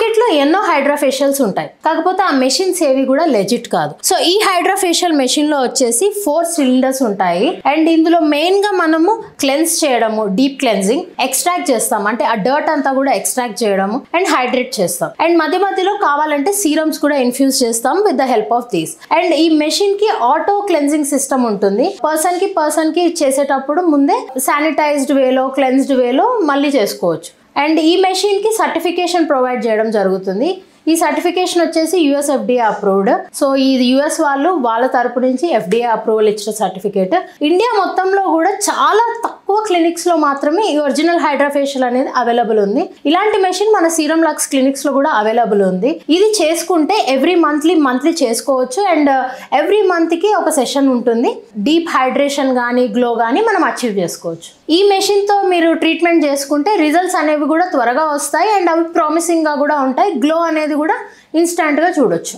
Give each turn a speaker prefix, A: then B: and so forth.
A: మార్కెట్లో ఎన్నో హైడ్రాఫేషియల్స్ ఉంటాయి, కాకపోతే ఆ మెషిన్స్ ఏవి కూడా లెజిట్ కాదు. సో ఈ హైడ్రాఫేషియల్ మెషిన్ లో వచ్చేసి 4 సిలిండర్స్ ఉంటాయి. అండ్ ఇందులో మెయిన్ గా మనము క్లెన్స్ చేయడము, డీప్ క్లెన్జింగ్, ఎక్స్ట్రాక్ట్ చేస్తాం, అంటే ఆ డర్ట్ అంతా కూడా ఎక్స్ట్రాక్ట్ చేయడము అండ్ హైడ్రేట్ చేస్తాం. అండ్ మధ్య మధ్యలో కావాలంటే సీరమ్స్ కూడా ఇన్ఫ్యూజ్ చేస్తాం with the help of these. And ఈ మెషిన్ కి ఆటో క్లెన్జింగ్ సిస్టమ్ ఉంటుంది. పర్సన్ కి చేసేటప్పుడు ముందే శానిటైజ్డ్ వేలో, క్లెన్స్డ్ వేలో మళ్ళీ చేసుకోవచ్చు. అండ్ ఈ మెషిన్ కి సర్టిఫికేషన్ ప్రొవైడ్ చేయడం జరుగుతుంది. ఈ సర్టిఫికేషన్ వచ్చేసి US FDA అప్రూవ్డ్. సో ఈ US వాళ్ళు వాళ్ళ తరపు నుంచి FDA అప్రూవల్ ఇచ్చిన సర్టిఫికేట్. ఇండియా మొత్తంలో కూడా చాలా తక్కువ క్లినిక్స్ లో మాత్రమే ఈ ఒరిజినల్ హైడ్రాఫేషియల్ అనేది అవైలబుల్ ఉంది. ఇలాంటి మెషిన్ మన సీరం లక్స్ క్లినిక్స్ లో కూడా అవైలబుల్ ఉంది. ఇది చేసుకుంటే ఎవ్రీ మంత్లీ చేసుకోవచ్చు. అండ్ ఎవ్రీ మంత్ కి ఒక సెషన్ ఉంటుంది. డీప్ హైడ్రేషన్ కానీ గ్లో కానీ మనం అచీవ్ చేసుకోవచ్చు. ఈ మెషిన్ తో మీరు ట్రీట్మెంట్ చేసుకుంటే రిజల్ట్స్ అనేవి కూడా త్వరగా వస్తాయి. అండ్ అవి ప్రామిసింగ్ గా కూడా ఉంటాయి. గ్లో అనేది కూడా ఇన్స్టాంట్ గా చూడొచ్చు.